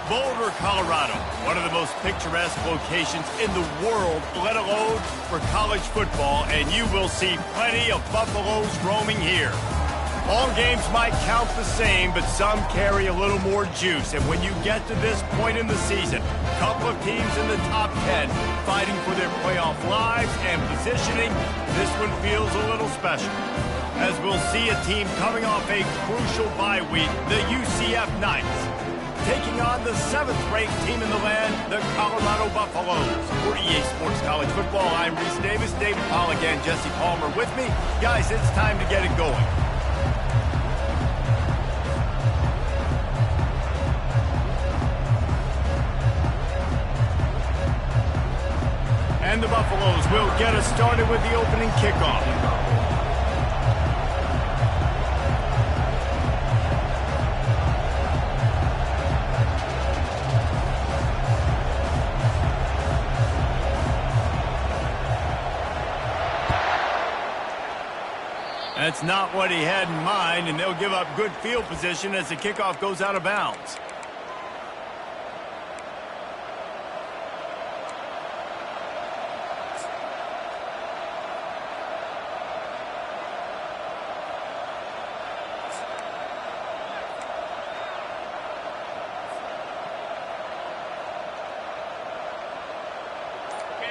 Boulder, Colorado, one of the most picturesque locations in the world, let alone for college football, and you will see plenty of Buffaloes roaming here. All games might count the same, but some carry a little more juice, and when you get to this point in the season, a couple of teams in the top 10 fighting for their playoff lives and positioning, this one feels a little special. As we'll see a team coming off a crucial bye week, the UCF Knights, taking on the 7th-ranked team in the land, the Colorado Buffaloes. For EA Sports College Football, I'm Reese Davis, David Paul again, Jesse Palmer with me. Guys, it's time to get it going. And the Buffaloes will get us started with the opening kickoff. That's not what he had in mind, and they'll give up good field position as the kickoff goes out of bounds.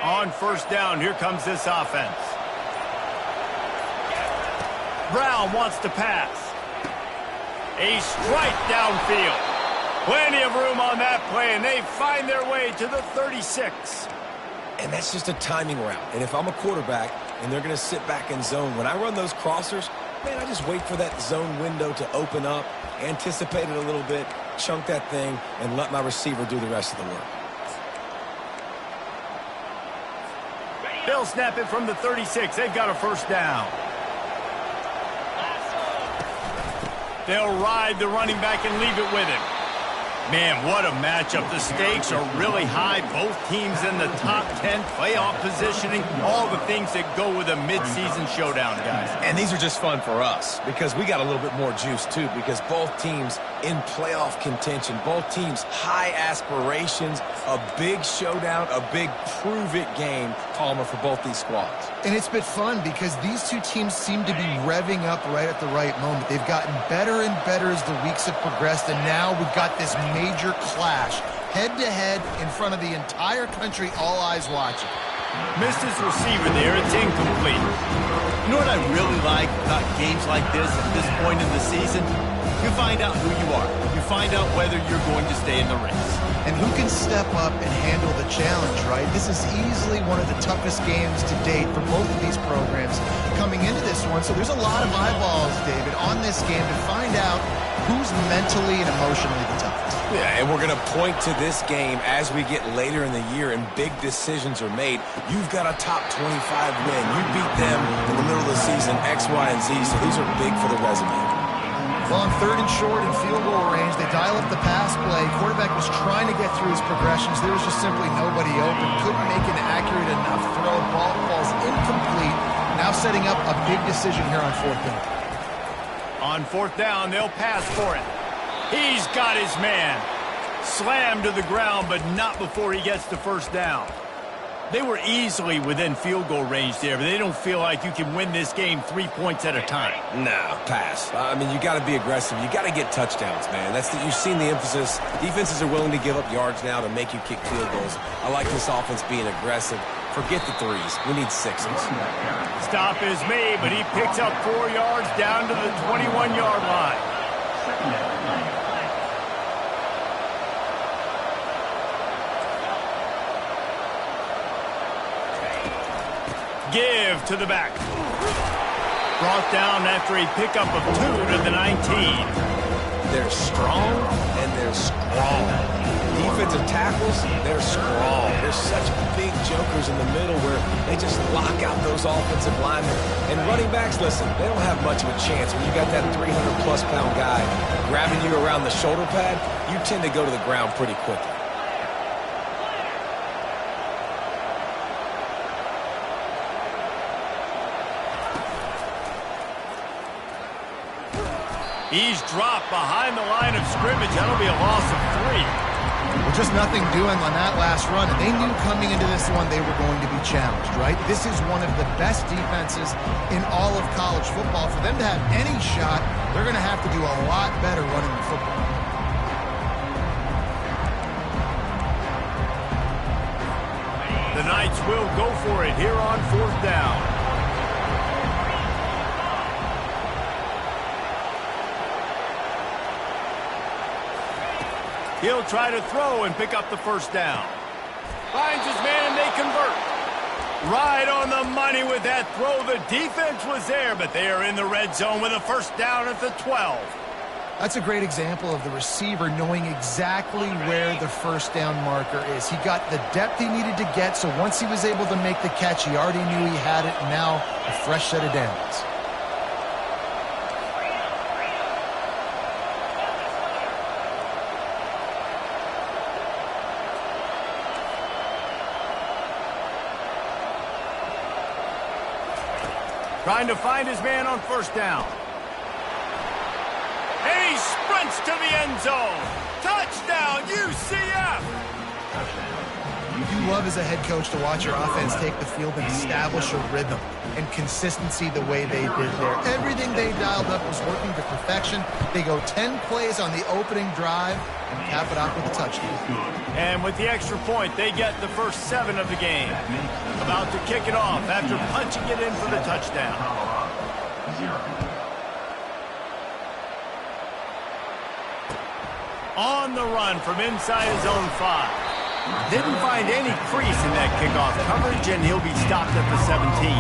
On first down, here comes this offense. Brown wants to pass. A strike downfield. Plenty of room on that play, and they find their way to the 36. And that's just a timing route. And if I'm a quarterback and they're going to sit back in zone, when I run those crossers, man, I just wait for that zone window to open up, anticipate it a little bit, chunk that thing, and let my receiver do the rest of the work. They'll snap it from the 36. They've got a first down. They'll ride the running back and leave it with him. Man, what a matchup. The stakes are really high. Both teams in the top 10, playoff positioning, all the things that go with a midseason showdown, guys. And these are just fun for us because we got a little bit more juice, too, because both teams in playoff contention, both teams high aspirations, a big showdown, a big prove-it game, Palmer, for both these squads. And it's been fun because these two teams seem to be revving up right at the right moment. They've gotten better and better as the weeks have progressed, and now we've got this major clash, head-to-head in front of the entire country, all eyes watching. Missed his receiver there. It's incomplete. You know what I really like about games like this at this point in the season? You find out who you are. You find out whether you're going to stay in the race. And who can step up and handle the challenge, right? This is easily one of the toughest games to date for both of these programs coming into this one. So there's a lot of eyeballs, David, on this game to find out who's mentally and emotionally the toughest. Yeah, and we're going to point to this game as we get later in the year and big decisions are made. You've got a top 25 win. You beat them in the middle of the season, X, Y, and Z, so these are big for the resume. Well, on 3rd and short and field goal range, they dial up the pass play. Quarterback was trying to get through his progressions. There was just simply nobody open. Couldn't make an accurate enough throw. Ball falls incomplete. Now setting up a big decision here on 4th down. On 4th down, they'll pass for it. He's got his man. Slammed to the ground, but not before he gets the first down. They were easily within field goal range there, but they don't feel like you can win this game 3 points at a time. No, pass. I mean, you got to be aggressive. You got to get touchdowns, man. You've seen the emphasis. Defenses are willing to give up yards now to make you kick field goals. I like this offense being aggressive, Forget the threes. We need sixes. Stop is made, but he picks up 4 yards down to the 21-yard line. Give to the back. Brought down after a pickup of 2 to the 19. They're strong and they're strong. Defensive tackles, they're strong. They're such big jokers in the middle where they just lock out those offensive linemen. And running backs, listen, they don't have much of a chance. When you got that 300-plus pound guy grabbing you around the shoulder pad, you tend to go to the ground pretty quickly. He's dropped behind the line of scrimmage. That'll be a loss of 3. Well, just nothing doing on that last run. And they knew coming into this one they were going to be challenged, right? This is one of the best defenses in all of college football. For them to have any shot, they're going to have to do a lot better running the football. The Knights will go for it here on 4th down. He'll try to throw and pick up the 1st down. Finds his man and they convert. Right on the money with that throw. The defense was there, but they are in the red zone with a 1st down at the 12. That's a great example of the receiver knowing exactly where the 1st down marker is. He got the depth he needed to get, so once he was able to make the catch, he already knew he had it. Now a fresh set of downs. Trying to find his man on 1st down. And he sprints to the end zone. Touchdown, UCF! You love as a head coach to watch your offense take the field and establish a rhythm and consistency the way they did there. Everything they dialed up was working to perfection. They go 10 plays on the opening drive and cap it off with a touchdown. And with the extra point, they get the first 7 of the game. About to kick it off after punching it in for the touchdown. On the run from inside his own 5. Didn't find any crease in that kickoff coverage, and he'll be stopped at the 17.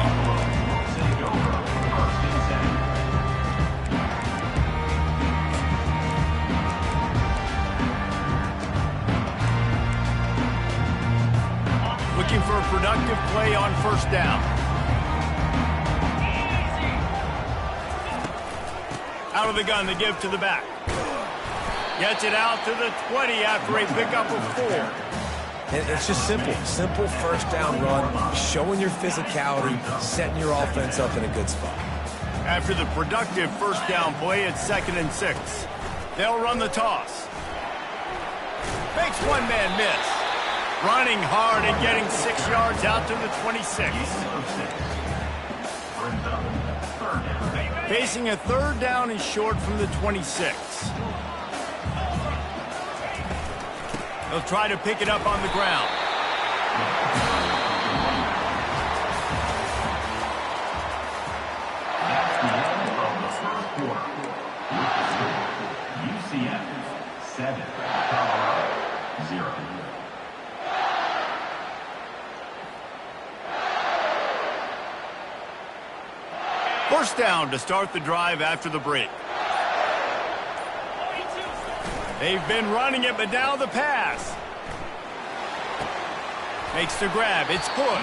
Looking for a productive play on 1st down. Out of the gun, the give to the back. Gets it out to the 20 after a pickup of 4. And it's just simple. Simple 1st down run, showing your physicality, setting your offense up in a good spot. After the productive 1st down play, it's 2nd and 6. They'll run the toss. Makes one man miss. Running hard and getting 6 yards out to the 26. Facing a 3rd down and short from the 26. They'll try to pick it up on the ground. UCF 7, Colorado 0. First down to start the drive after the break. They've been running it, but now the pass. Makes the grab. It's good.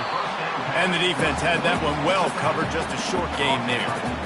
And the defense had that one well covered. Just a short game there.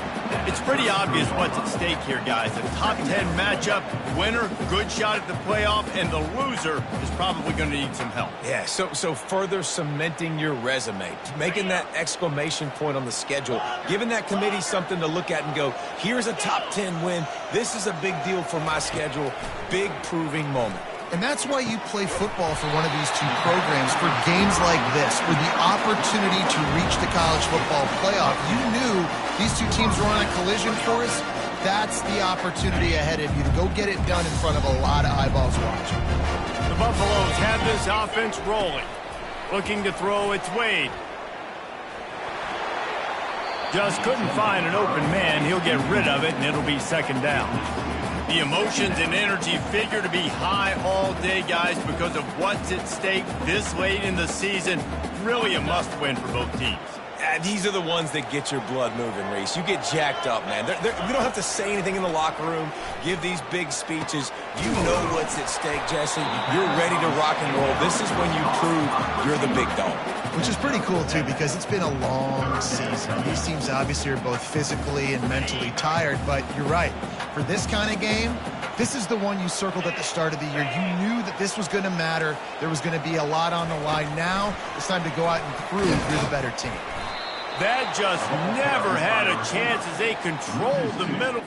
It's pretty obvious what's at stake here, guys. A top 10 matchup, winner, good shot at the playoff, and the loser is probably going to need some help. Yeah, so further cementing your resume, making that exclamation point on the schedule, giving that committee something to look at and go, here's a top 10 win. This is a big deal for my schedule. Big proving moment. And that's why you play football for one of these two programs, for games like this, for the opportunity to reach the college football playoff. You knew these two teams were on a collision course. That's the opportunity ahead of you to go get it done in front of a lot of eyeballs watching. The Buffaloes have this offense rolling. Looking to throw, it's Wade. Just couldn't find an open man. He'll get rid of it, and it'll be second down. The emotions and energy figure to be high all day, guys, because of what's at stake this late in the season. Really a must-win for both teams. These are the ones that get your blood moving, Reese. You get jacked up, man. You don't have to say anything in the locker room, give these big speeches. You know what's at stake, Jesse. You're ready to rock and roll. This is when you prove you're the big dog. Which is pretty cool, too, because it's been a long season. These teams obviously are both physically and mentally tired, but you're right. For this kind of game, this is the one you circled at the start of the year. You knew that this was going to matter. There was going to be a lot on the line. Now it's time to go out and prove you're the better team. That just never had a chance as they controlled the middle.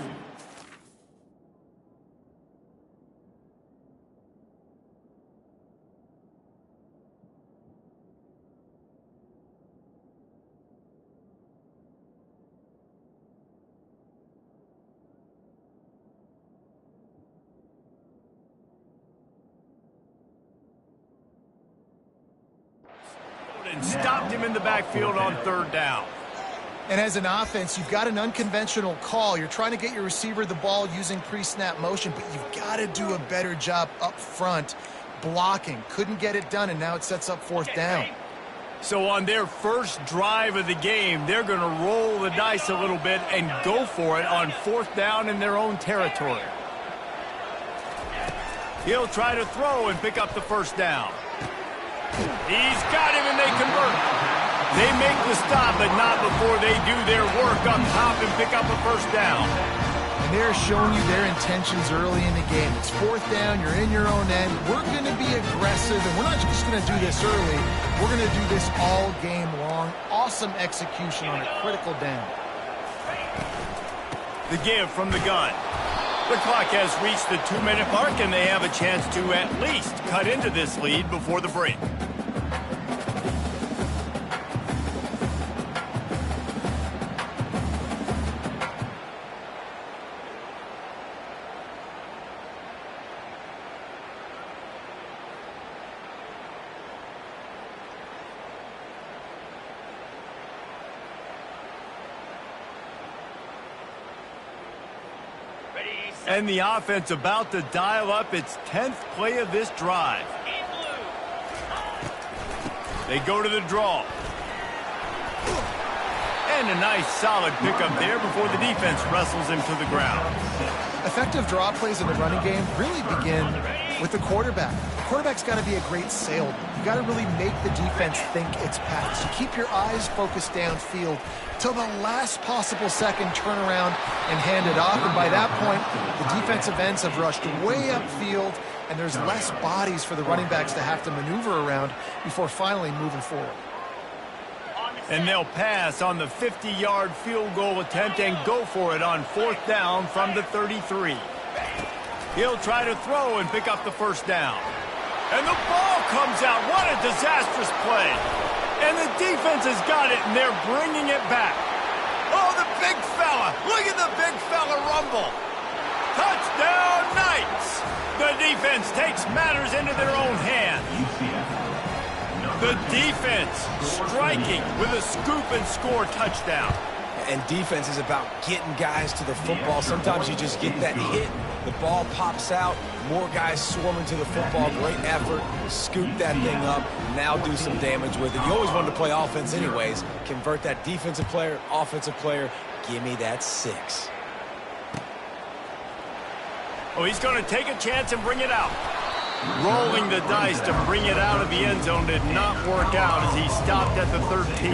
And stopped him in the backfield on third down. And as an offense, you've got an unconventional call. You're trying to get your receiver the ball using pre-snap motion, but you've got to do a better job up front blocking. Couldn't get it done, and now it sets up fourth down. So on their first drive of the game, they're going to roll the dice a little bit and go for it on fourth down in their own territory. He'll try to throw and pick up the first down. He's got him, and they convert. They make the stop, but not before they do their work up top and pick up a first down. And they're showing you their intentions early in the game. It's fourth down. You're in your own end. We're going to be aggressive, and we're not just going to do this early. We're going to do this all game long. Awesome execution on a critical down. The give from the gun. The clock has reached the 2-minute mark, and they have a chance to at least cut into this lead before the break. And the offense about to dial up its 10th play of this drive. They go to the draw. And a nice solid pickup there before the defense wrestles him to the ground. Effective draw plays in the running game really begin with the quarterback. The quarterback's got to be a great salesman. You got to really make the defense think its path. So keep your eyes focused downfield till the last possible second, turn around and hand it off. And by that point, the defensive ends have rushed way upfield, and there's less bodies for the running backs to have to maneuver around before finally moving forward. And they'll pass on the 50-yard field goal attempt and go for it on fourth down from the 33. He'll try to throw and pick up the first down. And the ball comes out. What a disastrous play. And the defense has got it, and they're bringing it back. Oh, the big fella. Look at the big fella rumble. Touchdown, Knights. The defense takes matters into their own hands. The defense striking with a scoop and score touchdown. And defense is about getting guys to the football. Sometimes you just get that hit, the ball pops out, more guys swarming to the football. Great effort, scoop that thing up, now do some damage with it. You always wanted to play offense anyways. Convert that defensive player, offensive player. Give me that 6. Oh, he's going to take a chance and bring it out. Rolling the dice to bring it out of the end zone did not work out as he stopped at the 13.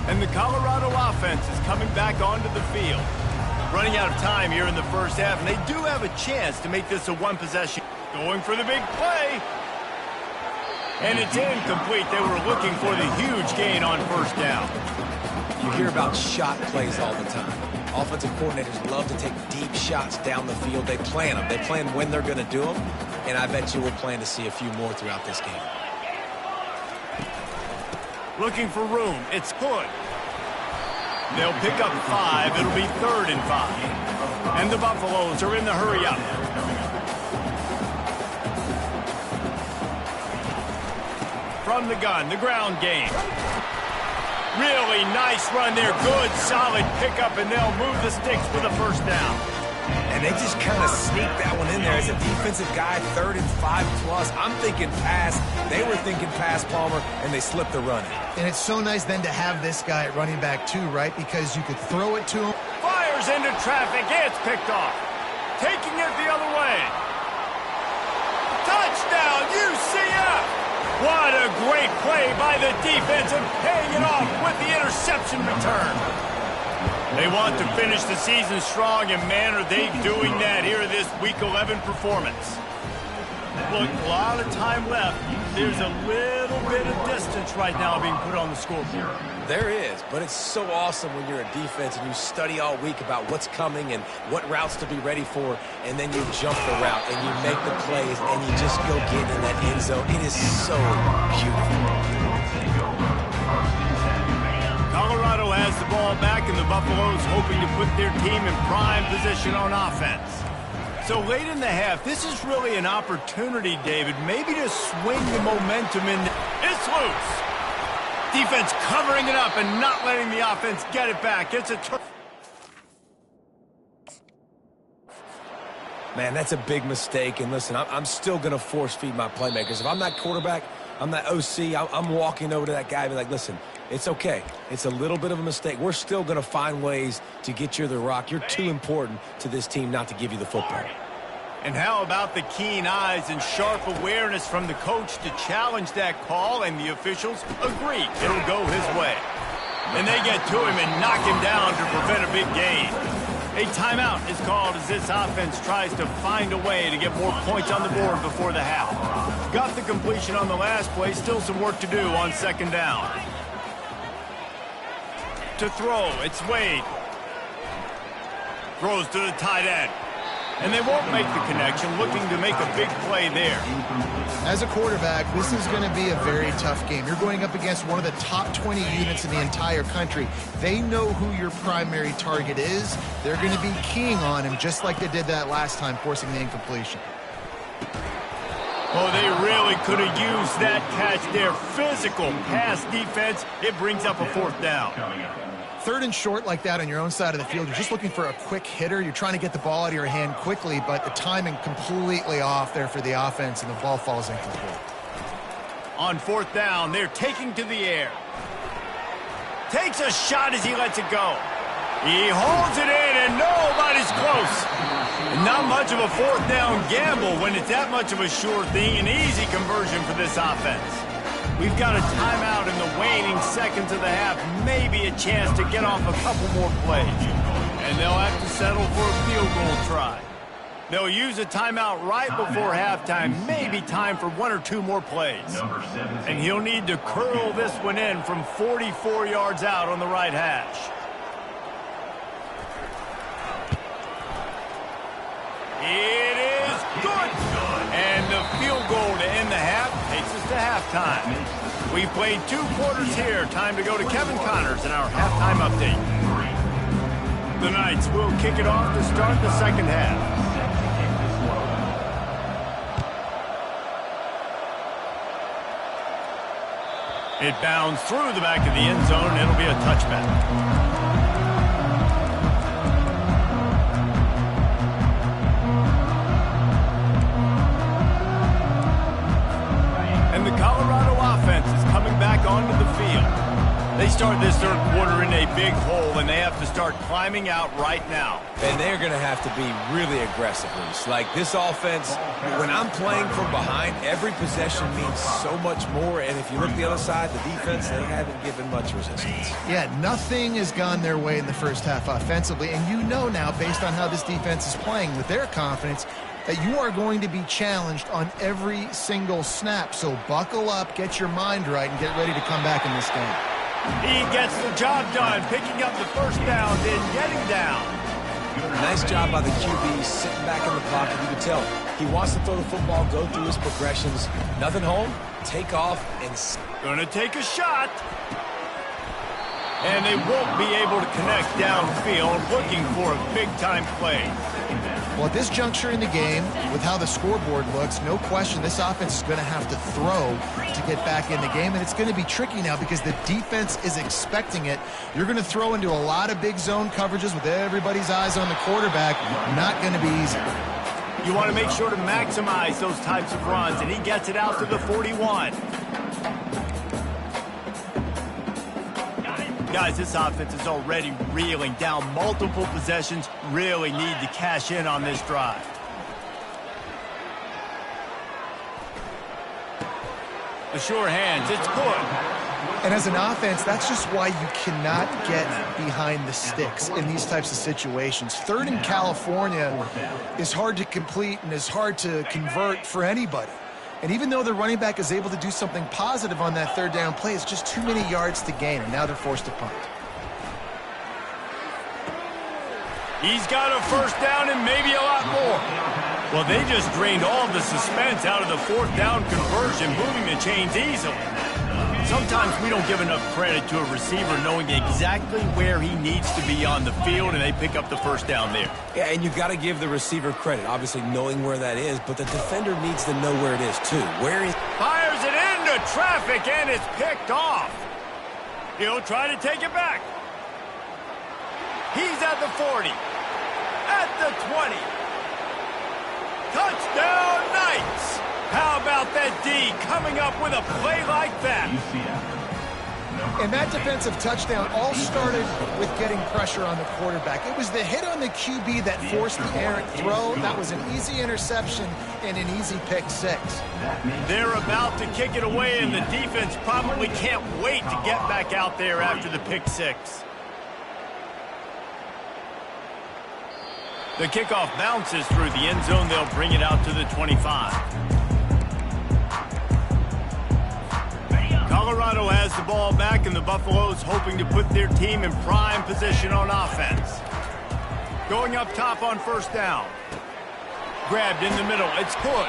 And the Colorado offense is coming back onto the field. Running out of time here in the first half, and they do have a chance to make this a one-possession. Going for the big play. And it's incomplete. They were looking for the huge gain on first down. You hear about shot plays all the time. Offensive coordinators love to take deep shots down the field. They plan them. They plan when they're going to do them, and I bet you we'll plan to see a few more throughout this game. Looking for room. It's Hood. They'll pick up 5. It'll be 3rd and 5. And the Buffaloes are in the hurry up. from the gun, the ground game. Really nice run there. Good, solid pickup, and they'll move the sticks for the first down. And they just kind of sneaked that one in there. As a defensive guy, 3rd and 5+. I'm thinking pass. They were thinking pass, Palmer, and they slipped the run. And it's so nice then to have this guy at running back too, right? Because you could throw it to him. Fires into traffic. It's picked off. Taking it the other way. Touchdown, UCF! What a great play by the defense and paying it off with the interception return. They want to finish the season strong, and man, are they doing that here in this Week 11 performance. Look, a lot of time left. There's a little bit of distance right now being put on the scoreboard. There is, but it's so awesome when you're a defense and you study all week about what's coming and what routes to be ready for, and then you jump the route and you make the plays and you just go get in that end zone. It is so beautiful. Colorado has the ball back, and the Buffaloes hoping to put their team in prime position on offense. So late in the half, this is really an opportunity, David, maybe to swing the momentum in. It's loose. Defense covering it up and not letting the offense get it back. It's a turn. Man, that's a big mistake. And listen, I'm still going to force feed my playmakers. If I'm that quarterback, I'm that OC, I'm walking over to that guy and be like, listen, it's okay. It's a little bit of a mistake. We're still going to find ways to get you the rock. You're too important to this team not to give you the football. And how about the keen eyes and sharp awareness from the coach to challenge that call, and the officials agree it'll go his way. And they get to him and knock him down to prevent a big gain. A timeout is called as this offense tries to find a way to get more points on the board before the half. Got the completion on the last play, still some work to do on 2nd down. To throw, it's Wade. Throws to the tight end. And they won't make the connection, looking to make a big play there. As a quarterback, this is going to be a very tough game. You're going up against one of the top 20 units in the entire country. They know who your primary target is. They're going to be keying on him, just like they did that last time, forcing the incompletion. Oh, they really could have used that catch there. Physical pass defense. It brings up a 4th down. 3rd and short like that on your own side of the field, you're just looking for a quick hitter. You're trying to get the ball out of your hand quickly, but the timing completely off there for the offense, and the ball falls incomplete. On 4th down, they're taking to the air. Takes a shot as he lets it go. He holds it in, and nobody's close. Not much of a 4th down gamble when it's that much of a sure thing. An easy conversion for this offense. We've got a timeout in the waning seconds of the half. Maybe a chance to get off a couple more plays. And they'll have to settle for a field goal try. They'll use a timeout right before halftime. Maybe time for 1 or 2 more plays. And he'll need to curl this one in from 44 yards out on the right hash. It is good. And the field goal to end the half takes us to halftime. We've played 2 quarters here. Time to go to Kevin Connors in our halftime update. The Knights will kick it off to start the 2nd half. It bounds through the back of the end zone. It'll be a touchback. And the Colorado offense is coming back onto the field. They start this 3rd quarter in a big hole, and they have to start climbing out right now. And they're going to have to be really aggressive, Reese. Like this offense, when I'm playing from behind, every possession means so much more. And if you look at the other side, the defense, they haven't given much resistance. Yeah, nothing has gone their way in the first half offensively. And you know now, based on how this defense is playing with their confidence, that you are going to be challenged on every single snap. So buckle up, get your mind right, and get ready to come back in this game. He gets the job done, picking up the 1st down, then getting down. Nice job by the QB, sitting back in the pocket. You can tell he wants to throw the football, go through his progressions. Nothing home, take off, and... Gonna take a shot. And they won't be able to connect downfield, looking for a big-time play. Well, at this juncture in the game, with how the scoreboard looks, no question this offense is going to have to throw to get back in the game, and it's going to be tricky now because the defense is expecting it. You're going to throw into a lot of big zone coverages with everybody's eyes on the quarterback. Not going to be easy. You want to make sure to maximize those types of runs, and he gets it out to the 41. Guys, this offense is already reeling down multiple possessions. Really need to cash in on this drive. The sure hands, it's good. And as an offense, that's just why you cannot get behind the sticks in these types of situations. Third in California is hard to complete and is hard to convert for anybody. And even though the running back is able to do something positive on that third down play, it's just too many yards to gain, and now they're forced to punt. He's got a first down and maybe a lot more. Well, they just drained all the suspense out of the fourth down conversion, moving the chains easily. Sometimes we don't give enough credit to a receiver knowing exactly where he needs to be on the field, and they pick up the first down there. Yeah, and you got to give the receiver credit, obviously knowing where that is, but the defender needs to know where it is, too. Where is... Fires it into traffic, and it's picked off. He'll try to take it back. He's at the 40. At the 20. Touchdown, Knights! How about that D coming up with a play like that? And that defensive touchdown all started with getting pressure on the quarterback. It was the hit on the QB that forced the errant throw. That was an easy interception and an easy pick six. They're about to kick it away, and the defense probably can't wait to get back out there after the pick six. The kickoff bounces through the end zone. They'll bring it out to the 25. Colorado has the ball back, and the Buffaloes hoping to put their team in prime position on offense. Going up top on first down. Grabbed in the middle. It's good.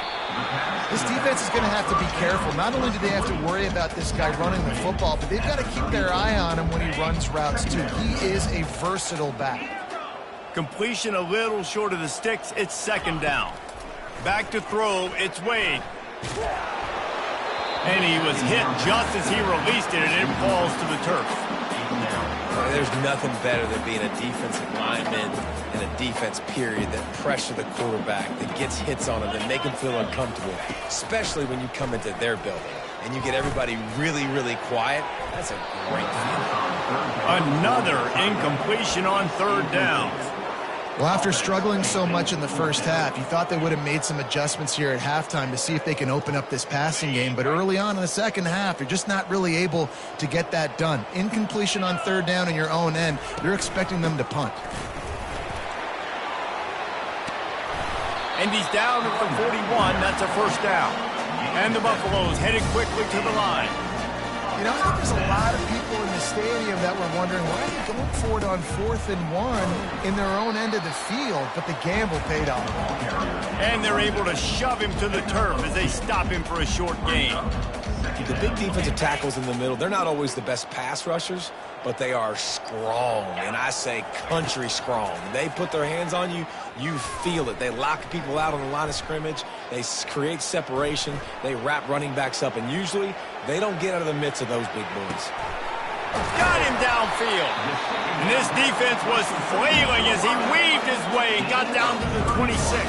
This defense is going to have to be careful. Not only do they have to worry about this guy running the football, but they've got to keep their eye on him when he runs routes, too. He is a versatile back. Completion a little short of the sticks. It's second down. Back to throw. It's Wade. And he was hit just as he released it, and it falls to the turf. There's nothing better than being a defensive lineman in a defense period that pressure the quarterback, that gets hits on him, that make him feel uncomfortable, especially when you come into their building and you get everybody really, really quiet. That's a great feeling. Another incompletion on third down. Well, after struggling so much in the first half, you thought they would have made some adjustments here at halftime to see if they can open up this passing game. But early on in the second half, you're just not really able to get that done. Incompletion on third down in your own end, you're expecting them to punt. And he's down at the 41. That's a first down. And the Buffaloes headed quickly to the line. You know, I think there's a lot of people in the stadium that were wondering, why are they going for it on 4th and 1 in their own end of the field? But the gamble paid off. And they're able to shove him to the turf as they stop him for a short gain. The big defensive tackles in the middle, they're not always the best pass rushers, but they are strong, and I say country strong. They put their hands on you, you feel it. They lock people out on the line of scrimmage. They create separation. They wrap running backs up, and usually they don't get out of the midst of those big boys. Got him downfield. And this defense was flailing as he weaved his way and got down to the 26.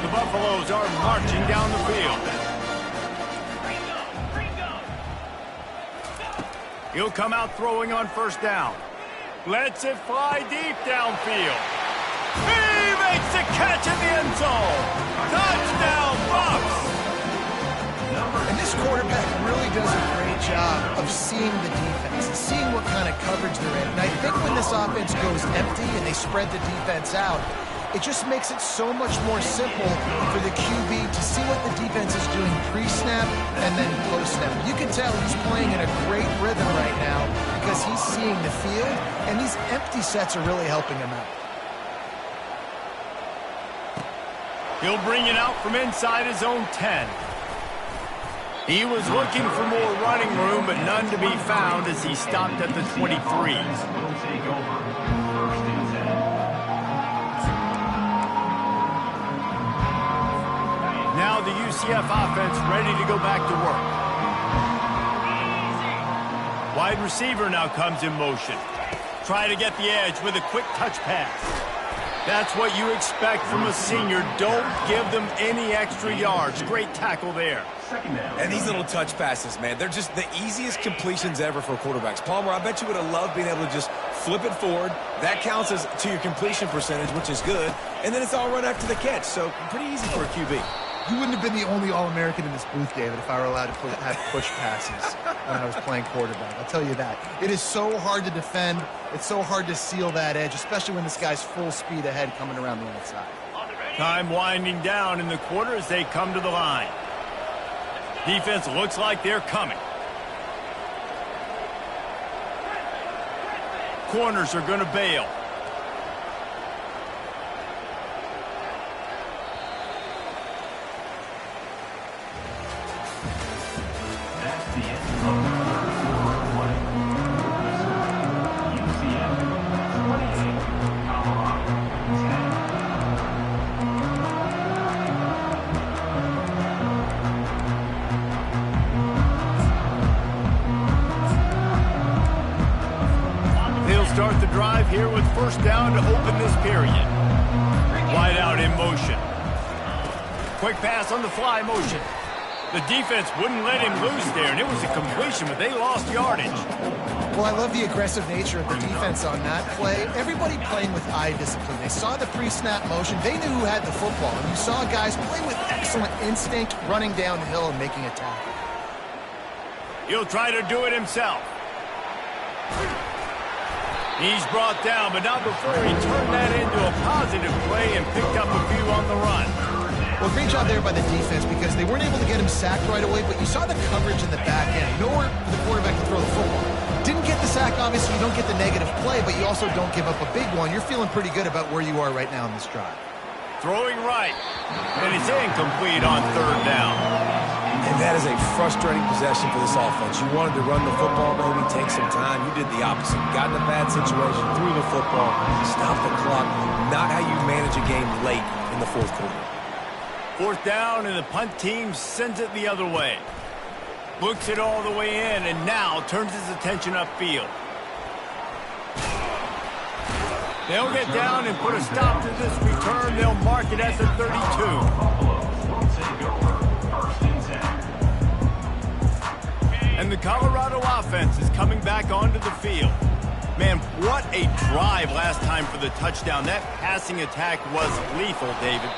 The Buffaloes are marching down the field. He'll come out throwing on first down. Lets it fly deep downfield. He makes the catch in the end zone. Touchdown, Bucs! And this quarterback really does a great job of seeing the defense and seeing what kind of coverage they're in. And I think when this offense goes empty and they spread the defense out, it just makes it so much more simple for the QB to see what the defense is doing pre-snap and then post-snap. You can tell he's playing in a great rhythm right now because he's seeing the field, and these empty sets are really helping him out. He'll bring it out from inside his own 10. He was looking for more running room, but none to be found as he stopped at the 23. now the UCF offense ready to go back to work. Wide receiver now comes in motion. Try to get the edge with a quick touch pass. That's what you expect from a senior. Don't give them any extra yards. Great tackle there. And these little touch passes, man, they're just the easiest completions ever for quarterbacks. Palmer, I bet you would have loved being able to just flip it forward. That counts as to your completion percentage, which is good. And then it's all run after the catch. So pretty easy for a QB. You wouldn't have been the only All-American in this booth, David, if I were allowed to have push passes when I was playing quarterback. I'll tell you that. It is so hard to defend. It's so hard to seal that edge, especially when this guy's full speed ahead coming around the outside. Time winding down in the quarter as they come to the line. Defense looks like they're coming. Corners are going to bail. That's the end of quarter one. UCF 28, Colorado 10. They'll start the drive here with first down to open this period. Wide out in motion. Quick pass on the fly motion. The defense wouldn't let him loose there, and it was a completion, but they lost yardage. Well, I love the aggressive nature of the defense on that play. Everybody playing with eye discipline. They saw the pre-snap motion. They knew who had the football. And you saw guys play with excellent instinct, running downhill and making a tackle. He'll try to do it himself. He's brought down, but not before he turned that into a positive play and picked up a few on the run. Well, great job there by the defense because they weren't able to get him sacked right away, but you saw the coverage in the back end. Nowhere for the quarterback to throw the football. Didn't get the sack, obviously. You don't get the negative play, but you also don't give up a big one. You're feeling pretty good about where you are right now in this drive. Throwing right, and it's incomplete on third down. And that is a frustrating possession for this offense. You wanted to run the football, maybe take some time. You did the opposite. Got in a bad situation, threw the football, stopped the clock. Not how you manage a game late in the fourth quarter. Fourth down, and the punt team sends it the other way. Looks it all the way in, and now turns his attention upfield. They'll get down and put a stop to this return. They'll mark it at the 32. And the Colorado offense is coming back onto the field. Man, what a drive last time for the touchdown. That passing attack was lethal, David.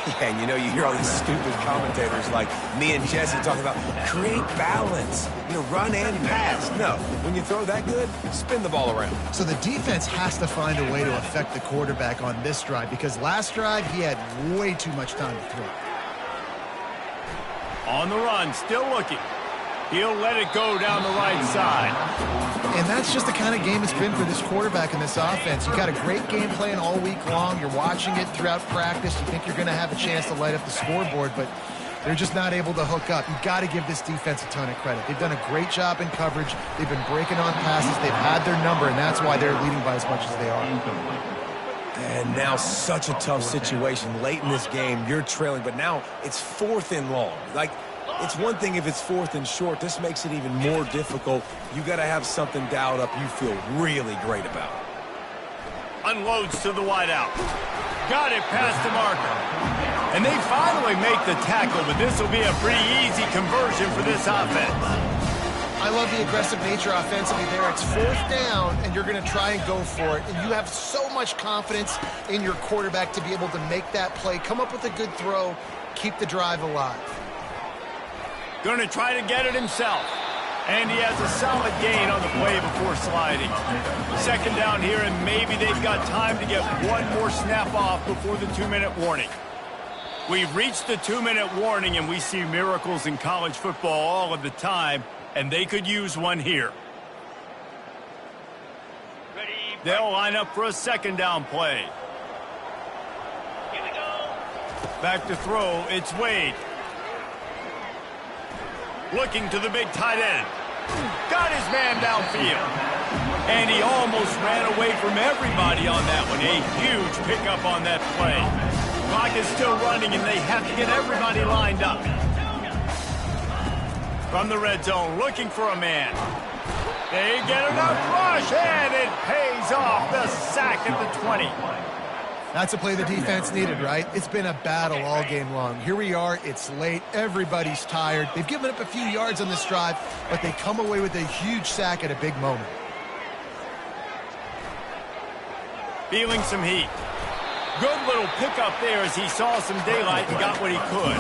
Yeah, and you know, you hear all these stupid commentators like me and Jesse talking about create balance, run and pass. No, when you throw that good, spin the ball around. So the defense has to find a way to affect the quarterback on this drive because last drive he had way too much time to throw. On the run, still looking. He'll let it go down the right side. And that's just the kind of game it's been for this quarterback in this offense. You got a great game plan all week long. You're watching it throughout practice. You think you're going to have a chance to light up the scoreboard, but they're just not able to hook up. You've got to give this defense a ton of credit. They've done a great job in coverage. They've been breaking on passes. They've had their number, and that's why they're leading by as much as they are. And now such a tough situation. Late in this game, you're trailing, but now it's fourth and long. It's one thing if it's fourth and short. This makes it even more difficult. You got to have something dialed up you feel really great about. Unloads to the wideout. Got it past the marker. And they finally make the tackle, but this will be a pretty easy conversion for this offense. I love the aggressive nature offensively there. It's fourth down, and you're going to try and go for it. And you have so much confidence in your quarterback to be able to make that play, come up with a good throw, keep the drive alive. Going to try to get it himself. And he has a solid gain on the play before sliding. Second down here, and maybe they've got time to get one more snap off before the 2-minute warning. We've reached the 2-minute warning, and we see miracles in college football all of the time, and they could use one here. They'll line up for a second down play. Back to throw, it's Wade. Looking to the big tight end. Got his man downfield. And he almost ran away from everybody on that one. A huge pickup on that play. Clock is still running, and they have to get everybody lined up. From the red zone, looking for a man. They get enough rush, and it pays off. The sack at the 20. That's a play the defense needed, right? It's been a battle all game long. Here we are. It's late. Everybody's tired. They've given up a few yards on this drive, but they come away with a huge sack at a big moment. Feeling some heat. Good little pickup there as he saw some daylight and got what he could.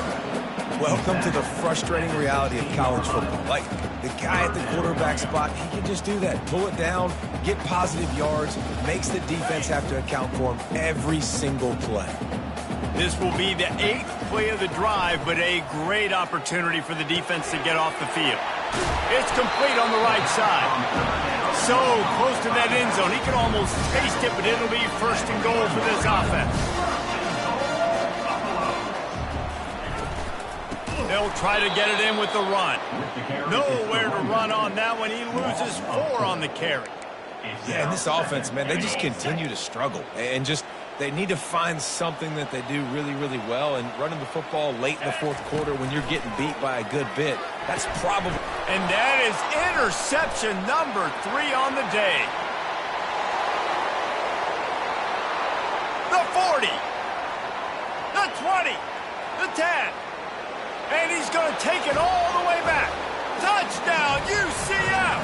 Welcome to the frustrating reality of college football. Like, the guy at the quarterback spot, he can just do that. Pull it down, get positive yards, makes the defense have to account for him every single play. This will be the 8th play of the drive, but a great opportunity for the defense to get off the field. It's complete on the right side. So close to that end zone. He can almost taste it, but it'll be first and goal for this offense. They'll try to get it in with the run. Nowhere to run on that one. He loses 4 on the carry. Yeah, and this offense, man, they just continue to struggle. And just, they need to find something that they do really, really well. And running the football late in the fourth quarter when you're getting beat by a good bit, that's probably... And that is interception number 3 on the day. The 40. The 20. The 10. And he's going to take it all the way back. Touchdown, UCF!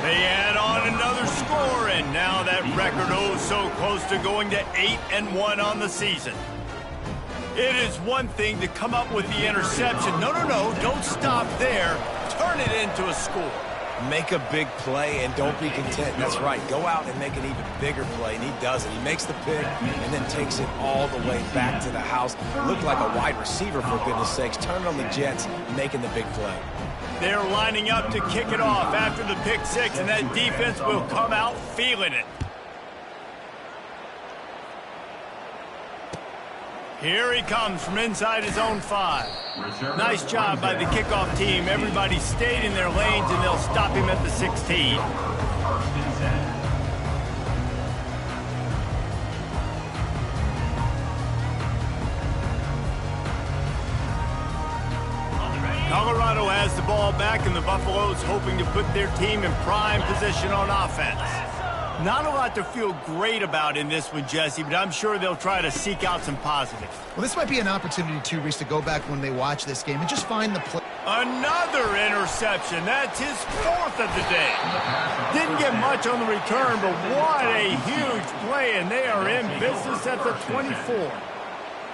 They add on another score, and now that record so close to going to 8-1 on the season. It is one thing to come up with the interception. No, don't stop there. Turn it into a score. Make a big play and don't be content. That's right. Go out and make an even bigger play, and he does it. He makes the pick and then takes it all the way back to the house. Looked like a wide receiver, for goodness sakes. Turn it on the Jets, making the big play. They're lining up to kick it off after the pick 6, and that defense will come out feeling it. Here he comes from inside his own 5. Nice job by the kickoff team. Everybody stayed in their lanes, and they'll stop him at the 16. Colorado has the ball back, and the Buffaloes hoping to put their team in prime position on offense. Not a lot to feel great about in this one, Jesse, but I'm sure they'll try to seek out some positives. Well, this might be an opportunity, too, Reese, to go back when they watch this game and just find the play. Another interception. That's his 4th of the day. Didn't get much on the return, but what a huge play, and they are in business at the 24.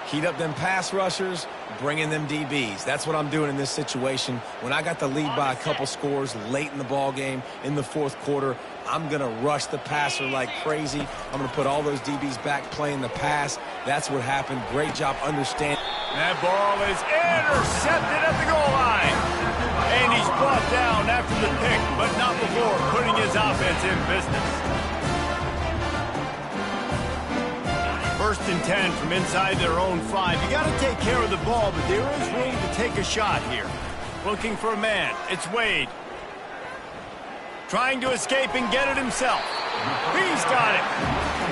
Heat up them pass rushers, bring in them DBs. That's what I'm doing in this situation. When I got the lead by a couple scores late in the ball game in the fourth quarter, I'm going to rush the passer like crazy. I'm going to put all those DBs back playing the pass. That's what happened. Great job understanding. That ball is intercepted at the goal line. And he's brought down after the pick, but not before putting his offense in business. 1st and 10 from inside their own 5. You got to take care of the ball, but there is room to take a shot here. Looking for a man. It's Wade. Trying to escape and get it himself. He's got it.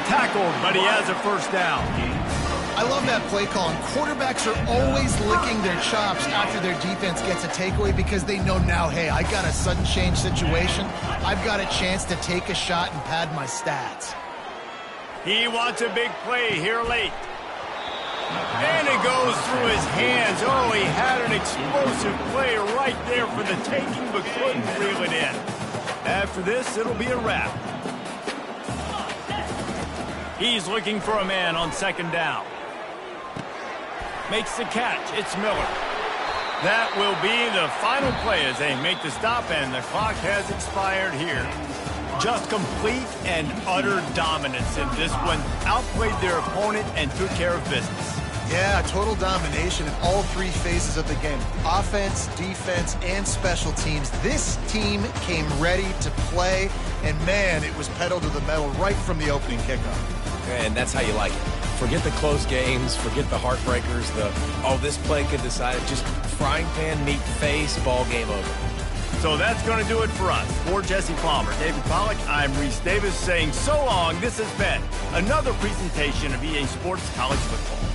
Tackled, but he has a first down. I love that play call. And quarterbacks are always licking their chops after their defense gets a takeaway because they know now, hey, I got a sudden change situation. I've got a chance to take a shot and pad my stats. He wants a big play here late. And it goes through his hands. Oh, he had an explosive play right there for the taking, but couldn't reel it in. After this, it'll be a wrap. He's looking for a man on 2nd down. Makes the catch. It's Miller. That will be the final play as they make the stop, and the clock has expired here. Just complete and utter dominance in this one. Outplayed their opponent and took care of business. Yeah, total domination in all 3 phases of the game. Offense, defense, and special teams. This team came ready to play, and man, it was pedal to the metal right from the opening kickoff. And that's how you like it. Forget the close games, forget the heartbreakers, this play could decide it. Just frying pan, meat face, ball game over. So that's going to do it for us. For Jesse Palmer, David Pollack, I'm Reese Davis saying so long. This has been another presentation of EA Sports College Football.